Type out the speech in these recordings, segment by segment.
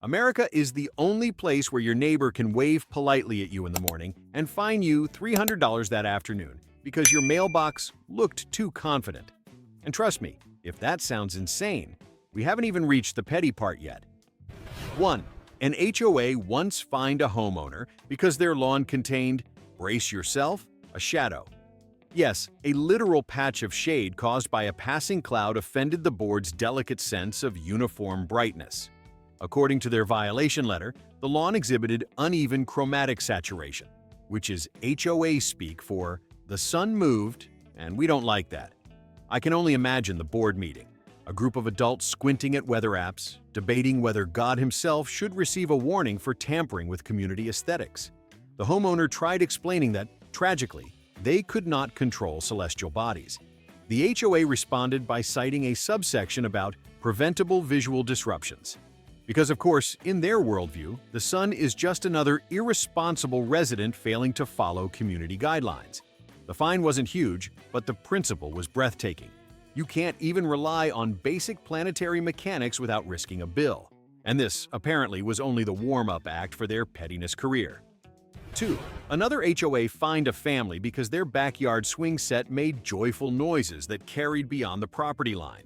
America is the only place where your neighbor can wave politely at you in the morning and fine you $300 that afternoon because your mailbox looked too confident. And trust me, if that sounds insane, we haven't even reached the petty part yet. 1. An HOA once fined a homeowner because their lawn contained, brace yourself, a shadow. Yes, a literal patch of shade caused by a passing cloud offended the board's delicate sense of uniform brightness. According to their violation letter, the lawn exhibited uneven chromatic saturation, which is HOA speak for "the sun moved, and we don't like that." I can only imagine the board meeting, a group of adults squinting at weather apps, debating whether God himself should receive a warning for tampering with community aesthetics. The homeowner tried explaining that, tragically, they could not control celestial bodies. The HOA responded by citing a subsection about preventable visual disruptions. Because, of course, in their worldview, the sun is just another irresponsible resident failing to follow community guidelines. The fine wasn't huge, but the principle was breathtaking. You can't even rely on basic planetary mechanics without risking a bill. And this, apparently, was only the warm-up act for their pettiness career. 2. Another HOA fined a family because their backyard swing set made joyful noises that carried beyond the property line.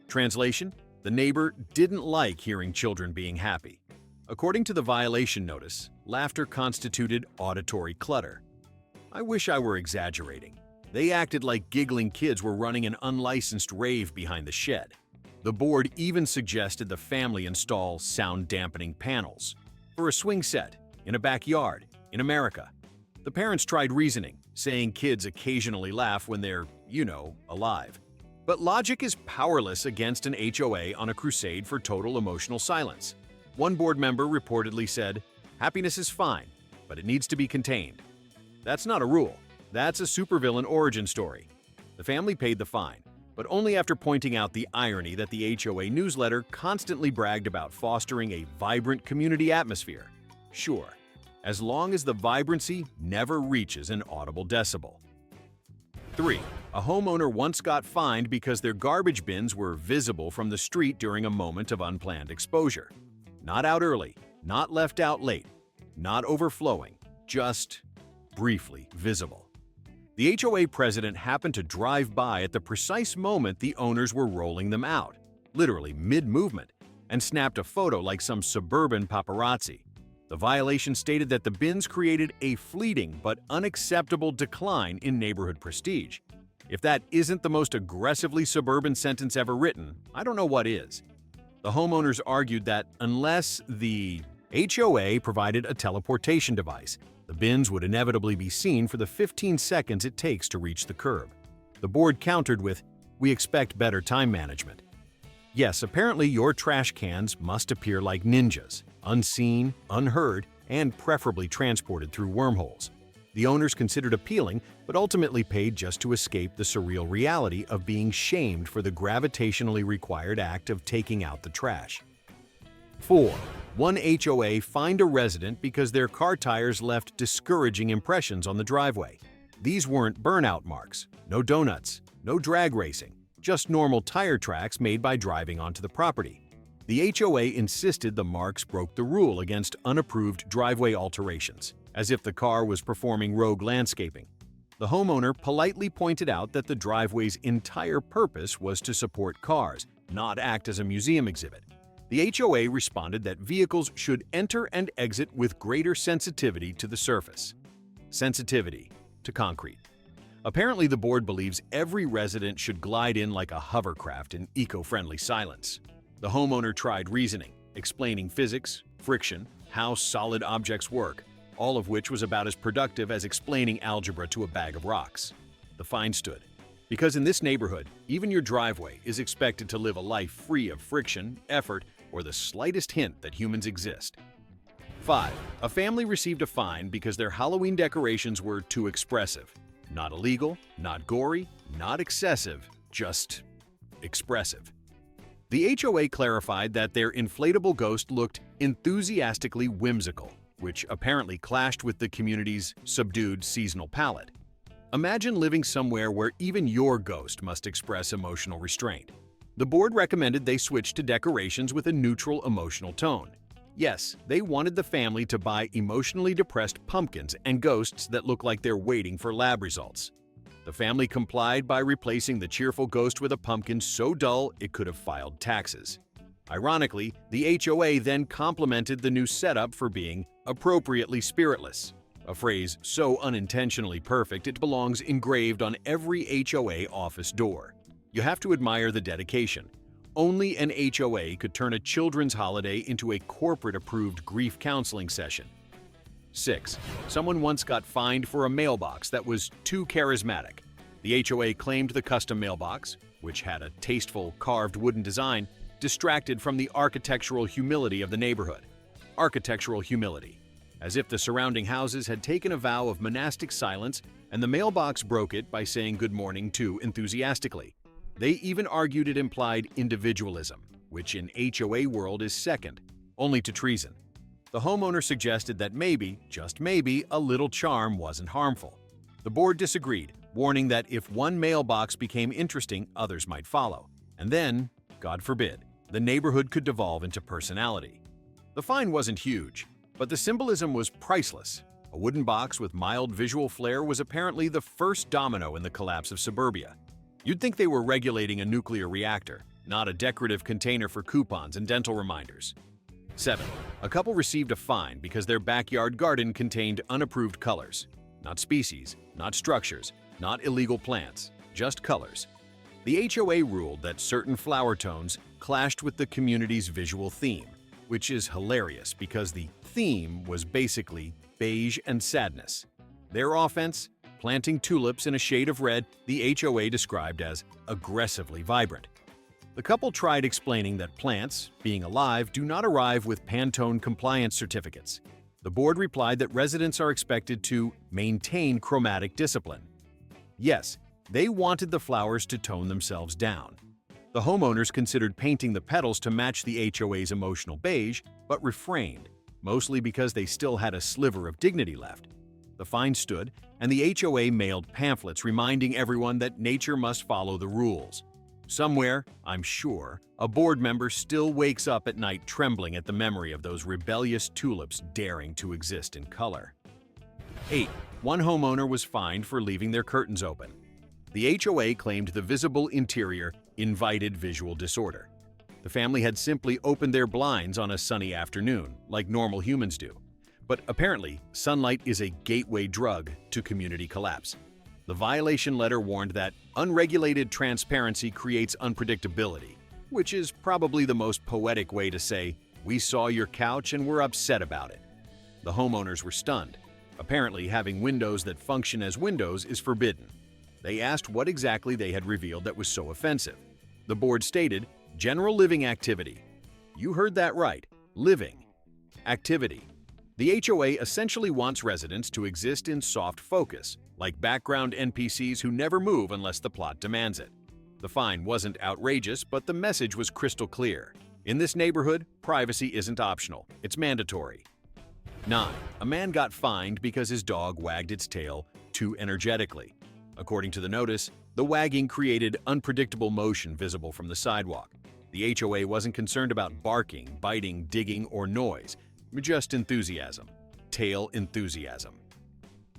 Translation: the neighbor didn't like hearing children being happy. According to the violation notice, laughter constituted auditory clutter. I wish I were exaggerating. They acted like giggling kids were running an unlicensed rave behind the shed. The board even suggested the family install sound-dampening panels for a swing set in a backyard in America. The parents tried reasoning, saying kids occasionally laugh when they're, alive. But logic is powerless against an HOA on a crusade for total emotional silence. One board member reportedly said, "Happiness is fine, but it needs to be contained." That's not a rule. That's a supervillain origin story. The family paid the fine, but only after pointing out the irony that the HOA newsletter constantly bragged about fostering a vibrant community atmosphere. Sure, as long as the vibrancy never reaches an audible decibel. 3. A homeowner once got fined because their garbage bins were visible from the street during a moment of unplanned exposure. Not out early, not left out late, not overflowing, just briefly visible. The HOA president happened to drive by at the precise moment the owners were rolling them out, literally mid-movement, and snapped a photo like some suburban paparazzi. The violation stated that the bins created a fleeting but unacceptable decline in neighborhood prestige. If that isn't the most aggressively suburban sentence ever written, I don't know what is. The homeowners argued that unless the HOA provided a teleportation device, the bins would inevitably be seen for the 15 seconds it takes to reach the curb. The board countered with, "We expect better time management." Yes, apparently your trash cans must appear like ninjas, unseen, unheard, and preferably transported through wormholes. The owners considered appealing, but ultimately paid just to escape the surreal reality of being shamed for the gravitationally required act of taking out the trash. 4. One HOA fined a resident because their car tires left discouraging impressions on the driveway. These weren't burnout marks, no donuts, no drag racing, just normal tire tracks made by driving onto the property. The HOA insisted the marks broke the rule against unapproved driveway alterations, as if the car was performing rogue landscaping. The homeowner politely pointed out that the driveway's entire purpose was to support cars, not act as a museum exhibit. The HOA responded that vehicles should enter and exit with greater sensitivity to the surface. Sensitivity to concrete. Apparently, the board believes every resident should glide in like a hovercraft in eco-friendly silence. The homeowner tried reasoning, explaining physics, friction, how solid objects work, all of which was about as productive as explaining algebra to a bag of rocks. The fine stood. Because in this neighborhood, even your driveway is expected to live a life free of friction, effort, or the slightest hint that humans exist. 5. A family received a fine because their Halloween decorations were too expressive. Not illegal, not gory, not excessive, just expressive. The HOA clarified that their inflatable ghost looked enthusiastically whimsical, which apparently clashed with the community's subdued seasonal palette. Imagine living somewhere where even your ghost must express emotional restraint. The board recommended they switch to decorations with a neutral emotional tone. Yes, they wanted the family to buy emotionally depressed pumpkins and ghosts that look like they're waiting for lab results. The family complied by replacing the cheerful ghost with a pumpkin so dull it could have filed taxes. Ironically, the HOA then complimented the new setup for being appropriately spiritless, a phrase so unintentionally perfect it belongs engraved on every HOA office door. You have to admire the dedication. Only an HOA could turn a children's holiday into a corporate-approved grief counseling session. 6. Someone once got fined for a mailbox that was too charismatic. The HOA claimed the custom mailbox, which had a tasteful, carved wooden design, distracted from the architectural humility of the neighborhood. Architectural humility. As if the surrounding houses had taken a vow of monastic silence and the mailbox broke it by saying good morning too enthusiastically. They even argued it implied individualism, which in HOA world is second, only to treason. The homeowner suggested that maybe, just maybe, a little charm wasn't harmful. The board disagreed, warning that if one mailbox became interesting, others might follow. And then, God forbid, the neighborhood could devolve into personality. The fine wasn't huge, but the symbolism was priceless. A wooden box with mild visual flair was apparently the first domino in the collapse of suburbia. You'd think they were regulating a nuclear reactor, not a decorative container for coupons and dental reminders. 7. A couple received a fine because their backyard garden contained unapproved colors. Not species, not structures, not illegal plants, just colors. The HOA ruled that certain flower tones clashed with the community's visual theme, which is hilarious because the theme was basically beige and sadness. Their offense? Planting tulips in a shade of red the HOA described as aggressively vibrant. The couple tried explaining that plants, being alive, do not arrive with Pantone compliance certificates. The board replied that residents are expected to maintain chromatic discipline. Yes, they wanted the flowers to tone themselves down. The homeowners considered painting the petals to match the HOA's emotional beige, but refrained, mostly because they still had a sliver of dignity left. The fine stood, and the HOA mailed pamphlets reminding everyone that nature must follow the rules. Somewhere, I'm sure, a board member still wakes up at night trembling at the memory of those rebellious tulips daring to exist in color. 8. One homeowner was fined for leaving their curtains open. The HOA claimed the visible interior invited visual disorder. The family had simply opened their blinds on a sunny afternoon, like normal humans do. But apparently, sunlight is a gateway drug to community collapse. The violation letter warned that unregulated transparency creates unpredictability, which is probably the most poetic way to say, "We saw your couch and we're upset about it." The homeowners were stunned. Apparently, having windows that function as windows is forbidden. They asked what exactly they had revealed that was so offensive. The board stated, "General living activity." You heard that right. Living. Activity. The HOA essentially wants residents to exist in soft focus, like background NPCs who never move unless the plot demands it. The fine wasn't outrageous, but the message was crystal clear. In this neighborhood, privacy isn't optional, it's mandatory. 9. A man got fined because his dog wagged its tail too energetically. According to the notice, the wagging created unpredictable motion visible from the sidewalk. The HOA wasn't concerned about barking, biting, digging, or noise. Just enthusiasm. Tail enthusiasm.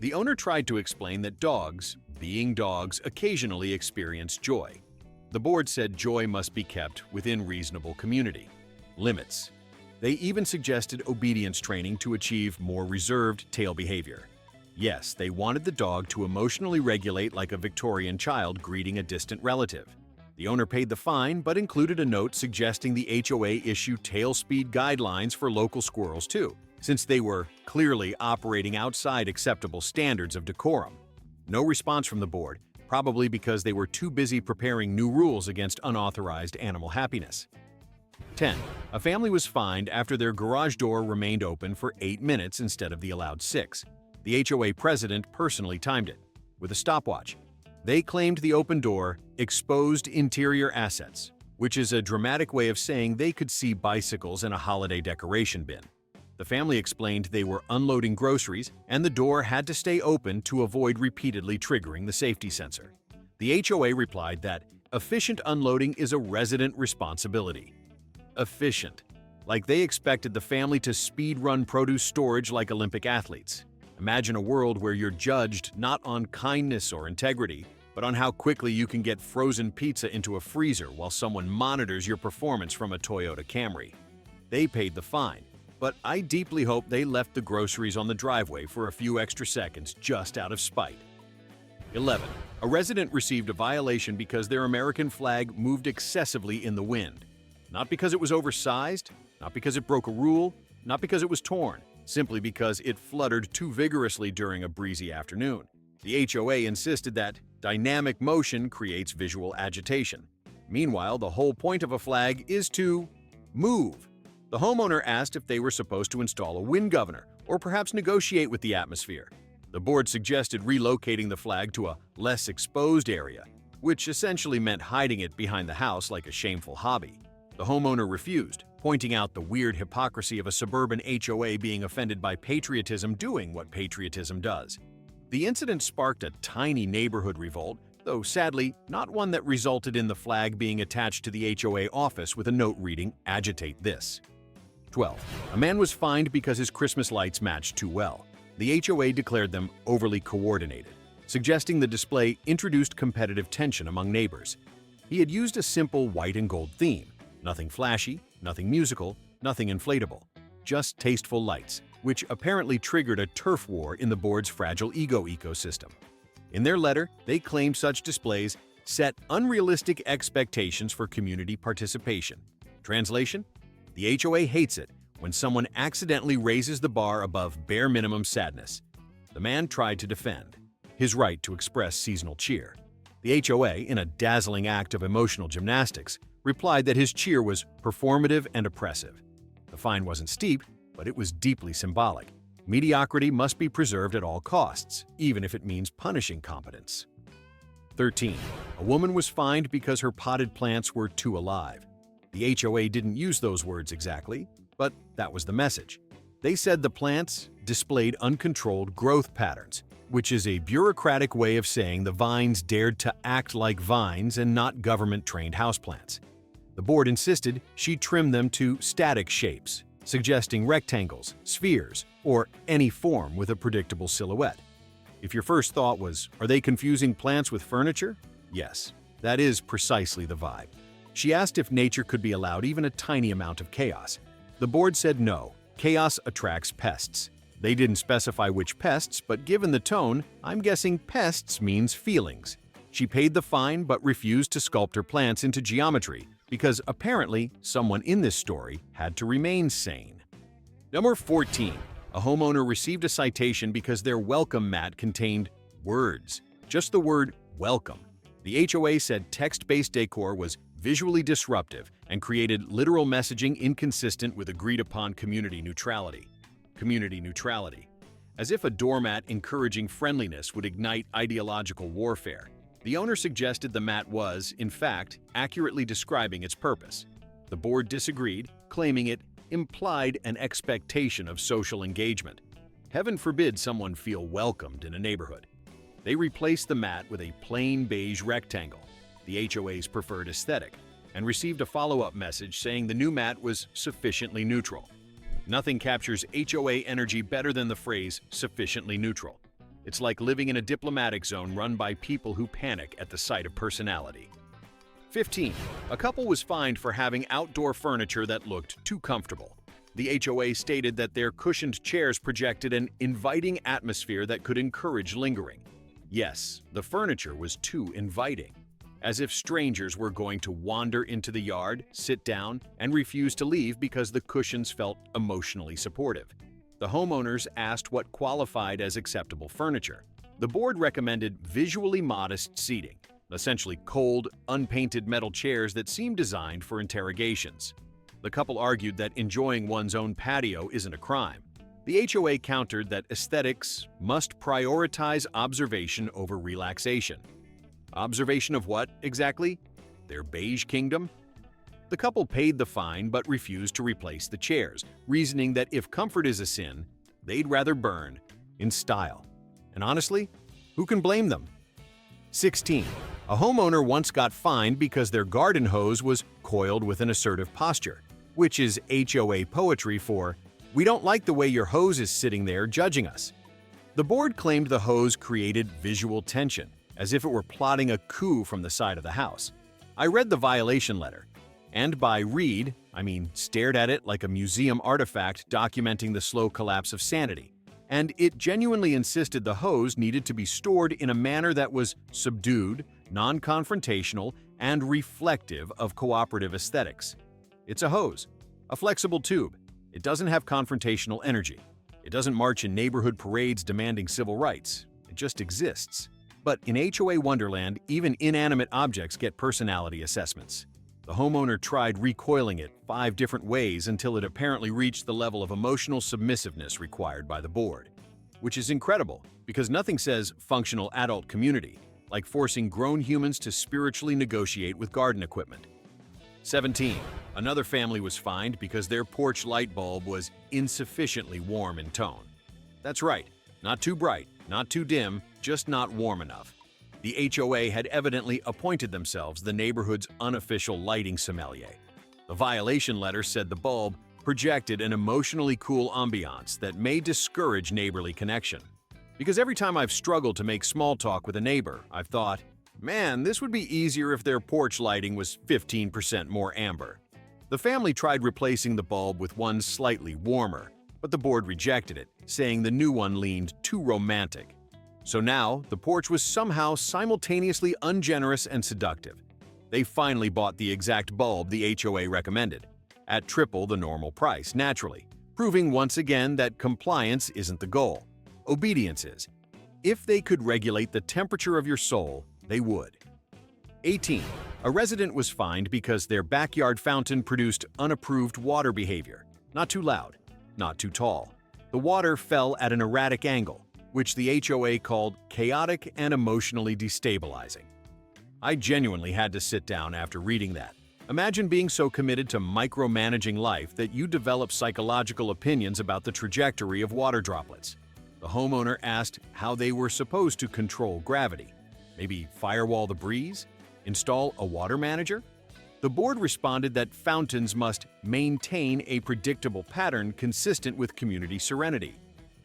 The owner tried to explain that dogs, being dogs, occasionally experience joy. The board said joy must be kept within reasonable community limits. They even suggested obedience training to achieve more reserved tail behavior. Yes, they wanted the dog to emotionally regulate like a Victorian child greeting a distant relative. The owner paid the fine, but included a note suggesting the HOA issue tail speed guidelines for local squirrels too, since they were clearly operating outside acceptable standards of decorum. No response from the board, probably because they were too busy preparing new rules against unauthorized animal happiness. 10. A family was fined after their garage door remained open for 8 minutes instead of the allowed 6. The HOA president personally timed it with a stopwatch. They claimed the open door exposed interior assets, which is a dramatic way of saying they could see bicycles in a holiday decoration bin. The family explained they were unloading groceries and the door had to stay open to avoid repeatedly triggering the safety sensor. The HOA replied that efficient unloading is a resident responsibility. Efficient. like they expected the family to speed-run produce storage like Olympic athletes. Imagine a world where you're judged not on kindness or integrity, but on how quickly you can get frozen pizza into a freezer while someone monitors your performance from a Toyota Camry. They paid the fine, but I deeply hope they left the groceries on the driveway for a few extra seconds just out of spite. 11. A resident received a violation because their American flag moved excessively in the wind. Not because it was oversized, not because it broke a rule, not because it was torn, simply because it fluttered too vigorously during a breezy afternoon. The HOA insisted that dynamic motion creates visual agitation. Meanwhile, the whole point of a flag is to move. The homeowner asked if they were supposed to install a wind governor or perhaps negotiate with the atmosphere. The board suggested relocating the flag to a less exposed area, which essentially meant hiding it behind the house like a shameful hobby. The homeowner refused, pointing out the weird hypocrisy of a suburban HOA being offended by patriotism doing what patriotism does. The incident sparked a tiny neighborhood revolt, though sadly not one that resulted in the flag being attached to the HOA office with a note reading, "Agitate this." 12. A man was fined because his Christmas lights matched too well. The HOA declared them overly coordinated, suggesting the display introduced competitive tension among neighbors. He had used a simple white and gold theme. Nothing flashy, nothing musical, nothing inflatable. Just tasteful lights, which apparently triggered a turf war in the board's fragile ego ecosystem. In their letter, they claimed such displays set unrealistic expectations for community participation. Translation? The HOA hates it when someone accidentally raises the bar above bare minimum sadness. The man tried to defend his right to express seasonal cheer. The HOA, in a dazzling act of emotional gymnastics, replied that his cheer was performative and oppressive. The fine wasn't steep, but it was deeply symbolic. Mediocrity must be preserved at all costs, even if it means punishing competence. 13. A woman was fined because her potted plants were too alive. The HOA didn't use those words exactly, but that was the message. They said the plants displayed uncontrolled growth patterns, which is a bureaucratic way of saying the vines dared to act like vines and not government-trained houseplants. The board insisted she trim them to static shapes, suggesting rectangles, spheres, or any form with a predictable silhouette. If your first thought was, are they confusing plants with furniture? Yes, that is precisely the vibe. She asked if nature could be allowed even a tiny amount of chaos. The board said no, chaos attracts pests. They didn't specify which pests, but given the tone, I'm guessing pests means feelings. She paid the fine but refused to sculpt her plants into geometry, because apparently someone in this story had to remain sane. Number 14. A homeowner received a citation because their welcome mat contained words. Just the word welcome. The HOA said text-based decor was visually disruptive and created literal messaging inconsistent with agreed-upon community neutrality. Community neutrality. As if a doormat encouraging friendliness would ignite ideological warfare. The owner suggested the mat was, in fact, accurately describing its purpose. The board disagreed, claiming it implied an expectation of social engagement. Heaven forbid someone feel welcomed in a neighborhood. They replaced the mat with a plain beige rectangle, the HOA's preferred aesthetic, and received a follow-up message saying the new mat was sufficiently neutral. Nothing captures HOA energy better than the phrase sufficiently neutral. It's like living in a diplomatic zone run by people who panic at the sight of personality. 15. A couple was fined for having outdoor furniture that looked too comfortable. The HOA stated that their cushioned chairs projected an inviting atmosphere that could encourage lingering. Yes, the furniture was too inviting, as if strangers were going to wander into the yard, sit down, and refuse to leave because the cushions felt emotionally supportive. The homeowners asked what qualified as acceptable furniture. The board recommended visually modest seating, essentially cold, unpainted metal chairs that seemed designed for interrogations. The couple argued that enjoying one's own patio isn't a crime. The HOA countered that aesthetics must prioritize observation over relaxation. Observation of what, exactly? Their beige kingdom? The couple paid the fine but refused to replace the chairs, reasoning that if comfort is a sin, they'd rather burn in style. And honestly, who can blame them? 16. A homeowner once got fined because their garden hose was coiled with an assertive posture. which is HOA poetry for, "We don't like the way your hose is sitting there judging us." The board claimed the hose created visual tension, as if it were plotting a coup from the side of the house. I read the violation letter, and by read, I mean stared at it like a museum artifact documenting the slow collapse of sanity, and it genuinely insisted the hose needed to be stored in a manner that was subdued, non-confrontational, and reflective of cooperative aesthetics. It's a hose, a flexible tube. It doesn't have confrontational energy. It doesn't march in neighborhood parades demanding civil rights. It just exists. But in HOA Wonderland, even inanimate objects get personality assessments. The homeowner tried recoiling it 5 different ways until it apparently reached the level of emotional submissiveness required by the board. Which is incredible, because nothing says functional adult community like forcing grown humans to spiritually negotiate with garden equipment. 17. Another family was fined because their porch light bulb was insufficiently warm in tone. That's right, not too bright, not too dim, just not warm enough. The HOA had evidently appointed themselves the neighborhood's unofficial lighting sommelier. The violation letter said the bulb projected an emotionally cool ambiance that may discourage neighborly connection. Because every time I've struggled to make small talk with a neighbor, I've thought, man, this would be easier if their porch lighting was 15% more amber. The family tried replacing the bulb with one slightly warmer, but the board rejected it, saying the new one leaned too romantic. So now, the porch was somehow simultaneously ungenerous and seductive. They finally bought the exact bulb the HOA recommended, at triple the normal price, naturally, proving once again that compliance isn't the goal. Obedience is. If they could regulate the temperature of your soul, they would. 18. A resident was fined because their backyard fountain produced unapproved water behavior. Not too loud, not too tall. The water fell at an erratic angle, which the HOA called chaotic and emotionally destabilizing. I genuinely had to sit down after reading that. Imagine being so committed to micromanaging life that you develop psychological opinions about the trajectory of water droplets. The homeowner asked how they were supposed to control gravity. Maybe firewall the breeze? Install a water manager? The board responded that fountains must maintain a predictable pattern consistent with community serenity.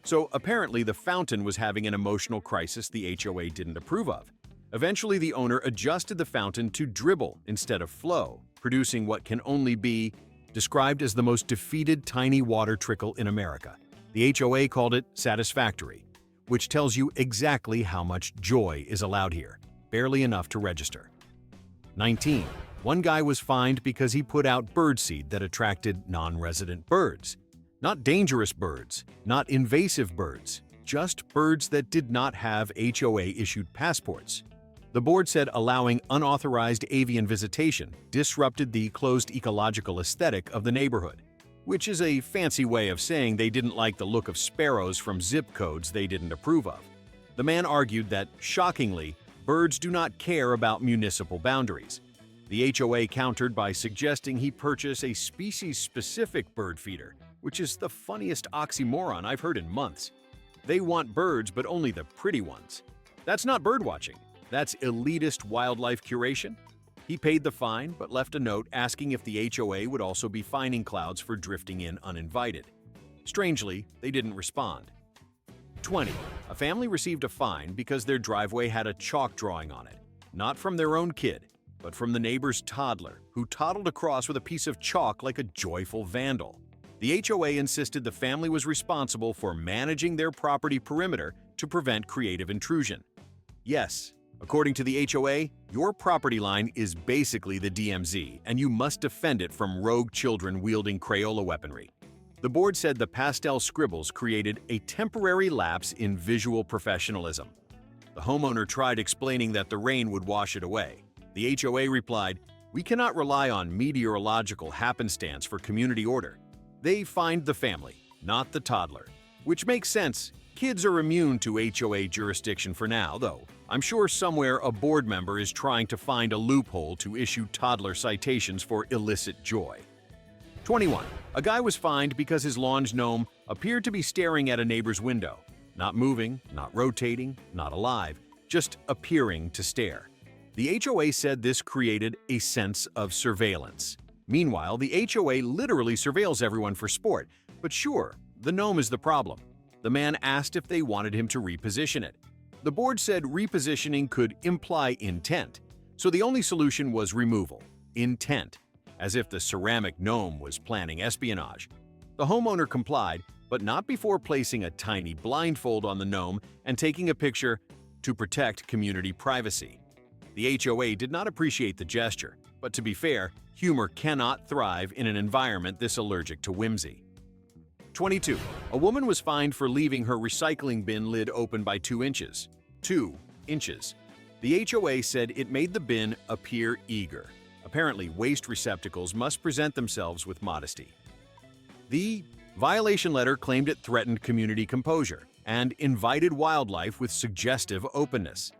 So apparently the fountain was having an emotional crisis the HOA didn't approve of. Eventually the owner adjusted the fountain to dribble instead of flow, producing what can only be described as the most defeated tiny water trickle in America. The HOA called it satisfactory, which tells you exactly how much joy is allowed here, barely enough to register. 19. One guy was fined because he put out birdseed that attracted non-resident birds. Not dangerous birds, not invasive birds, just birds that did not have HOA-issued passports. The board said allowing unauthorized avian visitation disrupted the closed ecological aesthetic of the neighborhood, which is a fancy way of saying they didn't like the look of sparrows from zip codes they didn't approve of. The man argued that, shockingly, birds do not care about municipal boundaries. The HOA countered by suggesting he purchase a species-specific bird feeder, which is the funniest oxymoron I've heard in months. They want birds, but only the pretty ones. That's not birdwatching. That's elitist wildlife curation. He paid the fine, but left a note asking if the HOA would also be fining clouds for drifting in uninvited. Strangely, they didn't respond. 20. A family received a fine because their driveway had a chalk drawing on it, not from their own kid, but from the neighbor's toddler, who toddled across with a piece of chalk like a joyful vandal. The HOA insisted the family was responsible for managing their property perimeter to prevent creative intrusion. Yes, according to the HOA, your property line is basically the DMZ, and you must defend it from rogue children wielding Crayola weaponry. The board said the pastel scribbles created a temporary lapse in visual professionalism. The homeowner tried explaining that the rain would wash it away. The HOA replied, "We cannot rely on meteorological happenstance for community order." They fined the family, not the toddler. Which makes sense. Kids are immune to HOA jurisdiction for now, though. I'm sure somewhere a board member is trying to find a loophole to issue toddler citations for illicit joy. 21. A guy was fined because his lawn gnome appeared to be staring at a neighbor's window. Not moving, not rotating, not alive, just appearing to stare. The HOA said this created a sense of surveillance. Meanwhile, the HOA literally surveils everyone for sport, but sure, the gnome is the problem. The man asked if they wanted him to reposition it. The board said repositioning could imply intent, so the only solution was removal, intent, as if the ceramic gnome was planning espionage. The homeowner complied, but not before placing a tiny blindfold on the gnome and taking a picture to protect community privacy. The HOA did not appreciate the gesture, but to be fair, humor cannot thrive in an environment this allergic to whimsy. 22. A woman was fined for leaving her recycling bin lid open by 2 inches. 2 inches. The HOA said it made the bin appear eager. Apparently, waste receptacles must present themselves with modesty. The violation letter claimed it threatened community composure and invited wildlife with suggestive openness.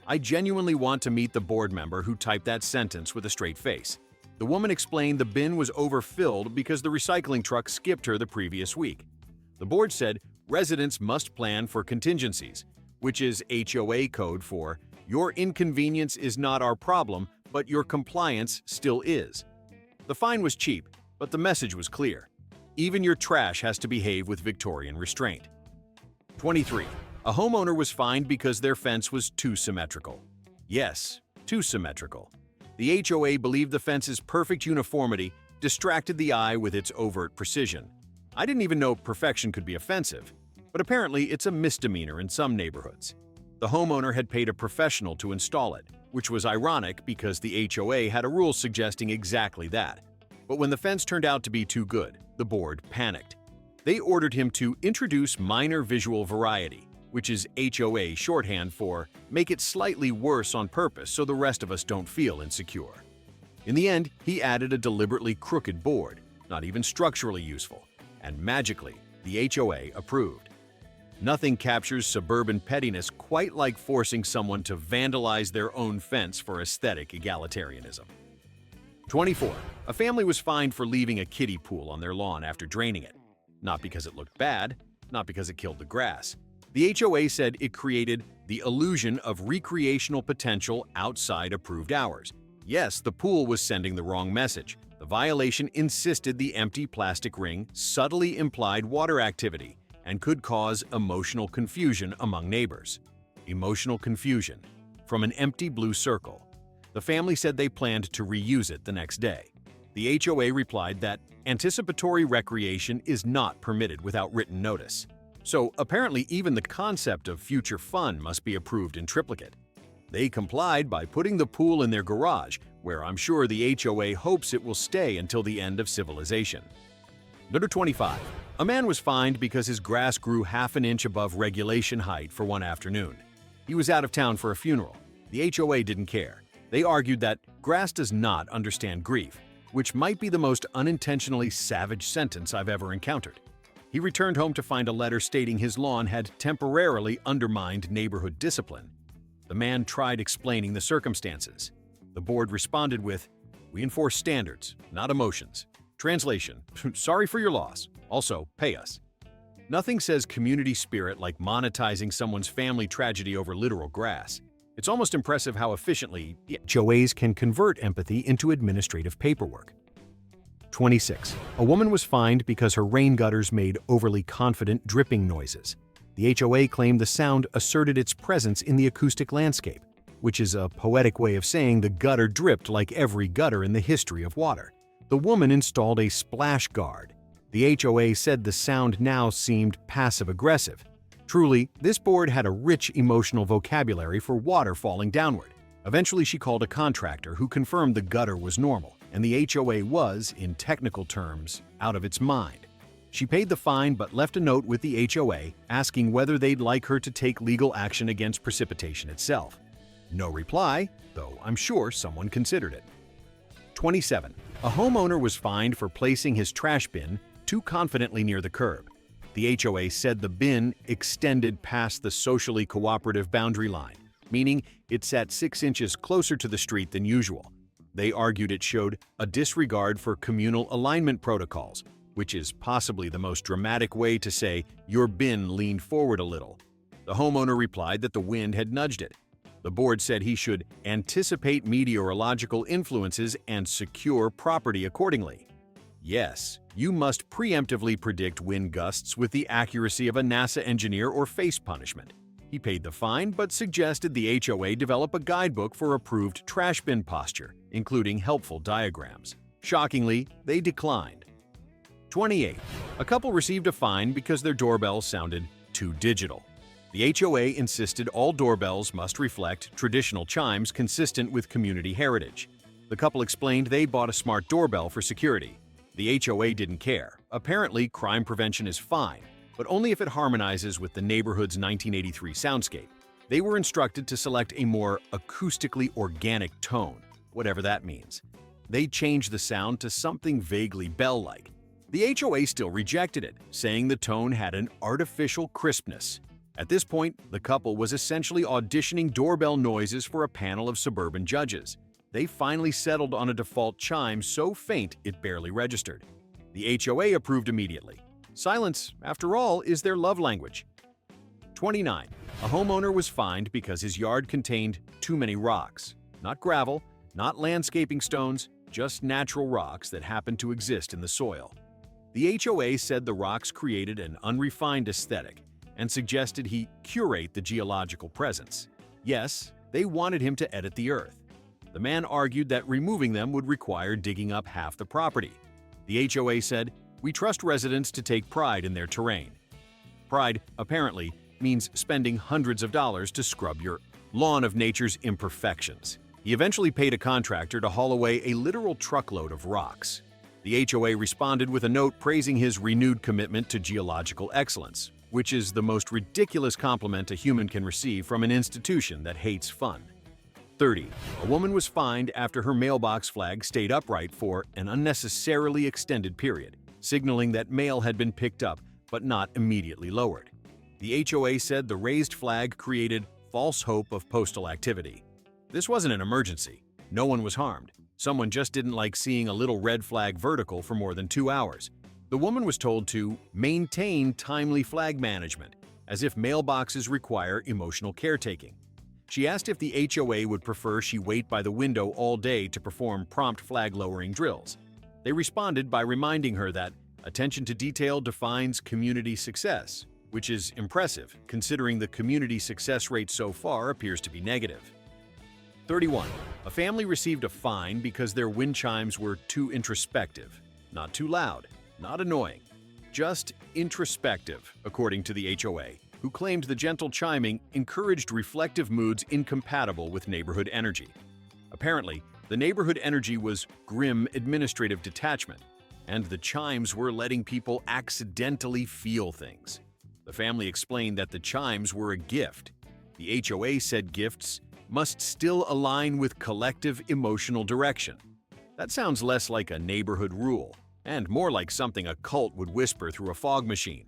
I genuinely want to meet the board member who typed that sentence with a straight face. The woman explained the bin was overfilled because the recycling truck skipped her the previous week. The board said residents must plan for contingencies, which is HOA code for "your inconvenience is not our problem, but your compliance still is." The fine was cheap, but the message was clear. Even your trash has to behave with Victorian restraint. 23. A homeowner was fined because their fence was too symmetrical. Yes, too symmetrical. The HOA believed the fence's perfect uniformity distracted the eye with its overt precision. I didn't even know perfection could be offensive, but apparently it's a misdemeanor in some neighborhoods. The homeowner had paid a professional to install it, which was ironic because the HOA had a rule suggesting exactly that. But when the fence turned out to be too good, the board panicked. They ordered him to introduce minor visual variety, which is HOA shorthand for make it slightly worse on purpose so the rest of us don't feel insecure. In the end, he added a deliberately crooked board, not even structurally useful, and magically, the HOA approved. Nothing captures suburban pettiness quite like forcing someone to vandalize their own fence for aesthetic egalitarianism. 24. A family was fined for leaving a kiddie pool on their lawn after draining it. Not because it looked bad, not because it killed the grass. The HOA said it created the illusion of recreational potential outside approved hours. Yes, the pool was sending the wrong message. The violation insisted the empty plastic ring subtly implied water activity and could cause emotional confusion among neighbors. Emotional confusion from an empty blue circle. The family said they planned to reuse it the next day. The HOA replied that anticipatory recreation is not permitted without written notice. So apparently even the concept of future fun must be approved in triplicate. They complied by putting the pool in their garage, where I'm sure the HOA hopes it will stay until the end of civilization. Number 25. A man was fined because his grass grew half an inch above regulation height for one afternoon. He was out of town for a funeral. The HOA didn't care. They argued that grass does not understand grief, which might be the most unintentionally savage sentence I've ever encountered. He returned home to find a letter stating his lawn had temporarily undermined neighborhood discipline. The man tried explaining the circumstances. The board responded with, "We enforce standards, not emotions." Translation, sorry for your loss. Also, pay us. Nothing says community spirit like monetizing someone's family tragedy over literal grass. It's almost impressive how efficiently HOAs can convert empathy into administrative paperwork. 26. A woman was fined because her rain gutters made overly confident dripping noises. The HOA claimed the sound asserted its presence in the acoustic landscape, which is a poetic way of saying the gutter dripped like every gutter in the history of water. The woman installed a splash guard. The HOA said the sound now seemed passive-aggressive. Truly, this board had a rich emotional vocabulary for water falling downward. Eventually, she called a contractor who confirmed the gutter was normal, and the HOA was, in technical terms, out of its mind. She paid the fine but left a note with the HOA asking whether they'd like her to take legal action against precipitation itself. No reply, though I'm sure someone considered it. 27. A homeowner was fined for placing his trash bin too confidently near the curb. The HOA said the bin extended past the socially cooperative boundary line, meaning it sat 6 inches closer to the street than usual. They argued it showed a disregard for communal alignment protocols, which is possibly the most dramatic way to say your bin leaned forward a little. The homeowner replied that the wind had nudged it. The board said he should anticipate meteorological influences and secure property accordingly. Yes, you must preemptively predict wind gusts with the accuracy of a NASA engineer or face punishment. He paid the fine but suggested the HOA develop a guidebook for approved trash bin posture, including helpful diagrams. Shockingly, they declined. 28. A couple received a fine because their doorbell sounded too digital. The HOA insisted all doorbells must reflect traditional chimes consistent with community heritage. The couple explained they bought a smart doorbell for security. The HOA didn't care. Apparently, crime prevention is fine, but only if it harmonizes with the neighborhood's 1983 soundscape. They were instructed to select a more acoustically organic tone, whatever that means. They changed the sound to something vaguely bell-like. The HOA still rejected it, saying the tone had an artificial crispness. At this point, the couple was essentially auditioning doorbell noises for a panel of suburban judges. They finally settled on a default chime so faint it barely registered. The HOA approved immediately. Silence, after all, is their love language. 29. A homeowner was fined because his yard contained too many rocks. Not gravel, not landscaping stones, just natural rocks that happened to exist in the soil. The HOA said the rocks created an unrefined aesthetic and suggested he curate the geological presence. Yes, they wanted him to edit the earth. The man argued that removing them would require digging up half the property. The HOA said, "We trust residents to take pride in their terrain." Pride, apparently, means spending hundreds of dollars to scrub your lawn of nature's imperfections. He eventually paid a contractor to haul away a literal truckload of rocks. The HOA responded with a note praising his renewed commitment to geological excellence, which is the most ridiculous compliment a human can receive from an institution that hates fun. 30. A woman was fined after her mailbox flag stayed upright for an unnecessarily extended period, signaling that mail had been picked up but not immediately lowered. The HOA said the raised flag created false hope of postal activity. This wasn't an emergency. No one was harmed. Someone just didn't like seeing a little red flag vertical for more than 2 hours. The woman was told to maintain timely flag management, as if mailboxes require emotional caretaking. She asked if the HOA would prefer she wait by the window all day to perform prompt flag-lowering drills. They responded by reminding her that attention to detail defines community success, which is impressive considering the community success rate so far appears to be negative. 31. A family received a fine because their wind chimes were too introspective. Not too loud, not annoying, just introspective, according to the HOA, who claimed the gentle chiming encouraged reflective moods incompatible with neighborhood energy. Apparently, the neighborhood energy was grim administrative detachment, and the chimes were letting people accidentally feel things. The family explained that the chimes were a gift. The HOA said gifts must still align with collective emotional direction. That sounds less like a neighborhood rule, and more like something a cult would whisper through a fog machine.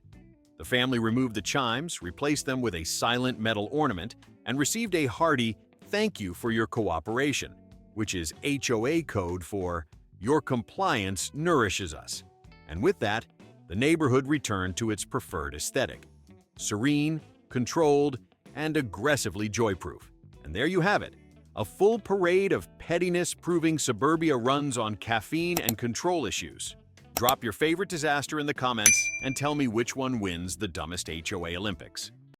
The family removed the chimes, replaced them with a silent metal ornament, and received a hearty "thank you for your cooperation," which is HOA code for "your compliance nourishes us." And with that, the neighborhood returned to its preferred aesthetic: serene, controlled, and aggressively joy-proof. And there you have it, a full parade of pettiness proving suburbia runs on caffeine and control issues. Drop your favorite disaster in the comments and tell me which one wins the dumbest HOA Olympics.